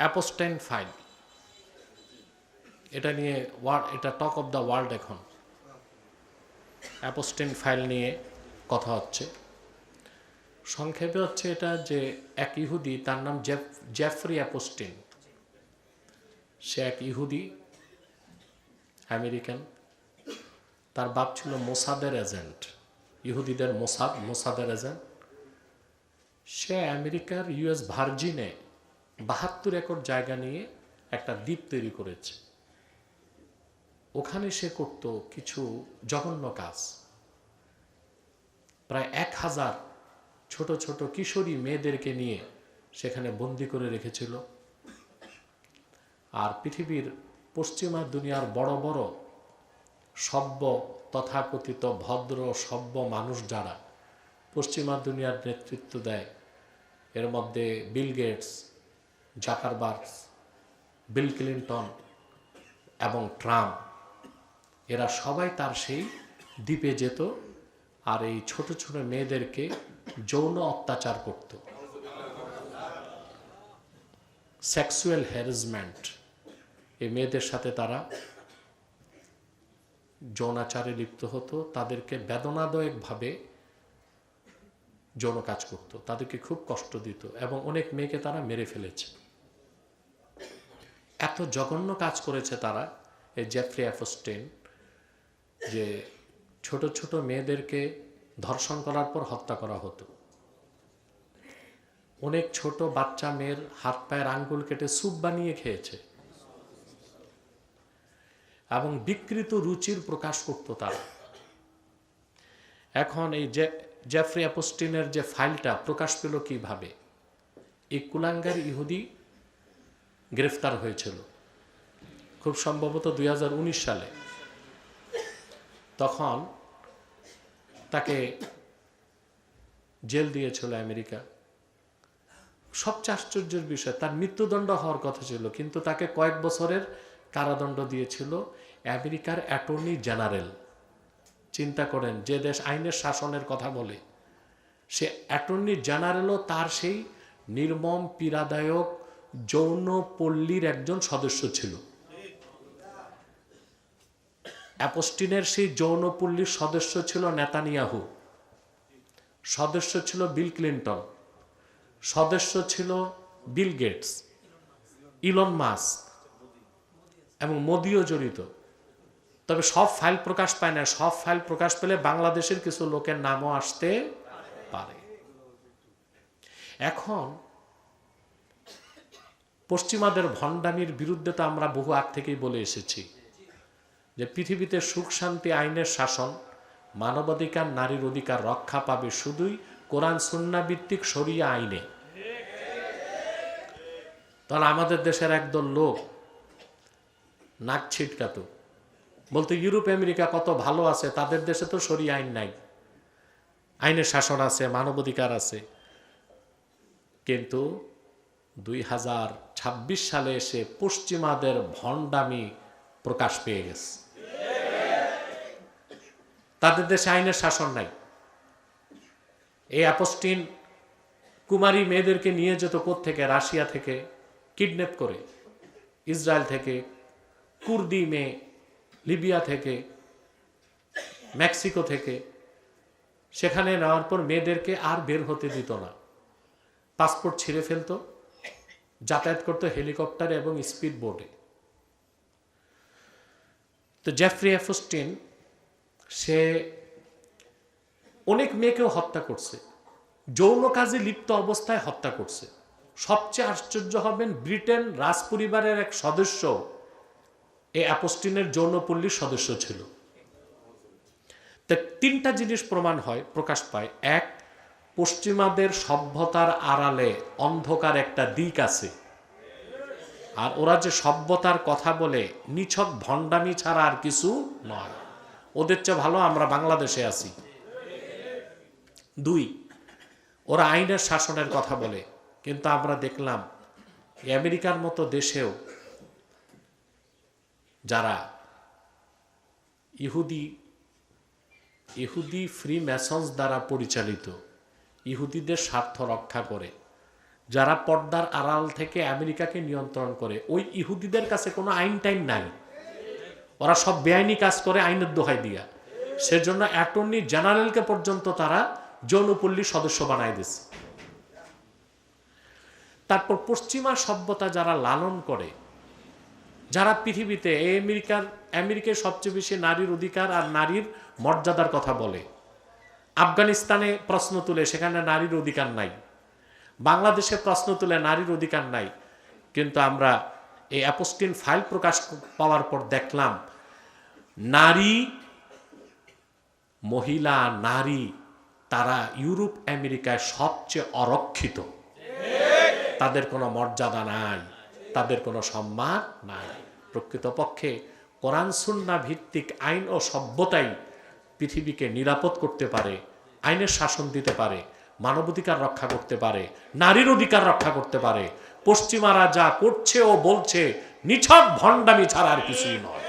অ্যাপোস্টাইন file, এটা নিয়ে এটা টক অফ দ্য ওয়ার্ল্ড এখন। অ্যাপোস্টাইন ফাইল নিয়ে কথা হচ্ছে। সংক্ষেপে হচ্ছে এটা যে এক ইহুদি, তার নাম জেফরি অ্যাপোস্টিন। সে এক ইহুদি আমেরিকান। তার বাপ ছিল মোসাদের এজেন্ট, ইহুদিদের মোসাদের এজেন্ট। সে আমেরিকার ইউএস ভার্জিনে 72 একর জায়গা নিয়ে একটা দ্বীপ তৈরি করেছে। ওখানে সে করত কিছু জঘন্য কাজ। প্রায় 1000 ছোট ছোট কিশোরী মেয়েদেরকে নিয়ে সেখানে বন্দি করে রেখেছিল। আর পৃথিবীর পশ্চিমা দুনিয়ার বড় বড় সভ্য, তথাকথিত ভদ্র সভ্য মানুষ যারা পশ্চিমা দুনিয়ার নেতৃত্ব দেয়, এর মধ্যে Bill Gates, Zuckerberg, Bill Clinton এবং ট্রাম্প, এরা সবাই তার সেই দ্বীপে যেত আর এই ছোট ছোট মেয়েদেরকে যৌন অত্যাচার করত। সেক্সুয়াল হ্যারাসমেন্ট, এই মেয়েদের সাথে তারা যৌনাচারে লিপ্ত হতো, তাদেরকে বেদনাদায়কভাবে যৌন কাজ করত, তাদেরকে খুব কষ্ট দিত এবং অনেক মেয়েকে তারা মেরে ফেলেছে। এত জঘন্য কাজ করেছে তারা, এই জেফরি অ্যাপোস্টাইন, যে ছোট ছোট মেয়েদেরকে ধর্ষণ করার পর হত্যা করা হতো। অনেক ছোট বাচ্চা মেয়ের হাত পায়ের আঙ্গুল কেটে স্যুপ বানিয়ে খেয়েছে এবং বিকৃত রুচির প্রকাশ করত তারা। এখন এই জেফরি অ্যাপোস্টিনের যে ফাইলটা প্রকাশ পেল কিভাবে? এই কুলাঙ্গার ইহুদি গ্রেফতার হয়েছিল খুব সম্ভবত 2019 সালে। তখন তাকে জেল দিয়েছিল আমেরিকা। সবচেয়ে আশ্চর্যের বিষয়, তার মৃত্যুদণ্ড হওয়ার কথা ছিল, কিন্তু তাকে কয়েক বছরের কারাদণ্ড দিয়েছিল আমেরিকার অ্যাটর্নি জেনারেল। চিন্তা করেন, যে দেশ আইনের শাসনের কথা বলে, সে অ্যাটর্নি জেনারেলও তার সেই নির্মম পীড়াদায়ক যৌনপল্লীর একজন সদস্য ছিল। অ্যাপোস্টিনের সেই যৌনপল্লীর সদস্য ছিল নেতানিয়াহু, সদস্য ছিল বিল ক্লিন্টন, সদস্য ছিল বিল গেটস, ইলন মাস্ক এবং মোদিও জড়িত। তবে সব ফাইল প্রকাশ পায় না। সব ফাইল প্রকাশ পেলে বাংলাদেশের কিছু লোকের নামও আসতে পারে। এখন পশ্চিমাদের ভণ্ডামির বিরুদ্ধে তো আমরা বহু আগ থেকেই বলে এসেছি যে পৃথিবীতে সুখ শান্তি, আইনের শাসন, মানবাধিকার, নারীর অধিকার রক্ষা পাবে শুধুই কোরআন সুন্নাহ ভিত্তিক শরিয়া আইনে। তাহলে আমাদের দেশের একদল লোক নাক ছিটকাতো, বলতো ইউরোপ আমেরিকা কত ভালো আছে, তাদের দেশে তো শরিয়া আইন নাই, আইনের শাসন আছে, মানবাধিকার আছে। কিন্তু 2026 সালে এসে পশ্চিমাদের ভণ্ডামি প্রকাশ পেয়ে গেছে। তাদের দেশে আইনের শাসন নাই। এই অ্যাপোস্টিন কুমারী মেয়েদেরকে নিয়ে যেত কোত্থেকে? রাশিয়া থেকে কিডন্যাপ করে, ইসরায়েল থেকে, কুর্দি মেয়ে লিবিয়া থেকে, মেক্সিকো থেকে। সেখানে নেওয়ার পর মেয়েদেরকে আর বের হতে দিত না, পাসপোর্ট ছিঁড়ে ফেলতো, যাতায়াত করতো হেলিকপ্টারে এবং স্পিড বোটে। তো জেফরি অ্যাপোস্টিন সে অনেক মেয়েকেও হত্যা করছে, যৌন কাজে লিপ্ত অবস্থায় হত্যা করছে। সবচেয়ে আশ্চর্য হবেন, ব্রিটেন রাজপরিবারের এক সদস্য এই অ্যাপোস্টিনের যৌনপল্লীর সদস্য ছিল। তা 3টা জিনিস প্রকাশ পায়। এক, পশ্চিমাদের সভ্যতার আড়ালে অন্ধকার একটা দিক আছে, আর ওরা যে সভ্যতার কথা বলে নিছক ভণ্ডামি ছাড়া আর কিছু নয়। ওদের চেয়ে ভালো আমরা বাংলাদেশে আছি। 2, ওরা আইনের শাসনের কথা বলে, কিন্তু আমরা দেখলাম আমেরিকার মতো দেশেও যারা ইহুদি ফ্রি ম্যাসন্স দ্বারা পরিচালিত, ইহুদিদের স্বার্থ রক্ষা করে, যারা পর্দার আড়াল থেকে আমেরিকাকে নিয়ন্ত্রণ করে, ওই ইহুদিদের কাছে কোনো আইন টাইন নাই, ওরা সব বেআইনি কাজ করে আইনের দোহাই দিয়া। সেজন্য অ্যাটর্নি জেনারেলকে পর্যন্ত তারা যৌনপল্লীর সদস্য বানাই দিচ্ছে। তারপর পশ্চিমা সভ্যতা যারা লালন করে, যারা পৃথিবীতে আমেরিকার সবচেয়ে বেশি নারীর অধিকার আর নারীর মর্যাদার কথা বলে, আফগানিস্তানে প্রশ্ন তুলে সেখানে নারীর অধিকার নাই, বাংলাদেশে প্রশ্ন তুলে নারীর অধিকার নাই, কিন্তু আমরা এই অ্যাপোস্টিন ফাইল প্রকাশ পাওয়ার পর দেখলাম নারী, মহিলা, নারী তারা ইউরোপ আমেরিকায় সবচেয়ে অরক্ষিত। তাদের কোনো মর্যাদা নাই, তাদের কোনো সম্মান নাই। প্রকৃতপক্ষে কোরআন সুন্নাহ ভিত্তিক আইন ও সভ্যতাই পৃথিবীকে নিরাপদ করতে পারে, আইনের শাসন দিতে পারে, মানবাধিকার রক্ষা করতে পারে, নারীর অধিকার রক্ষা করতে পারে। পশ্চিমারা যা করছে ও বলছে নিছক ভণ্ডামি ছাড়া আর কিছুই নয়।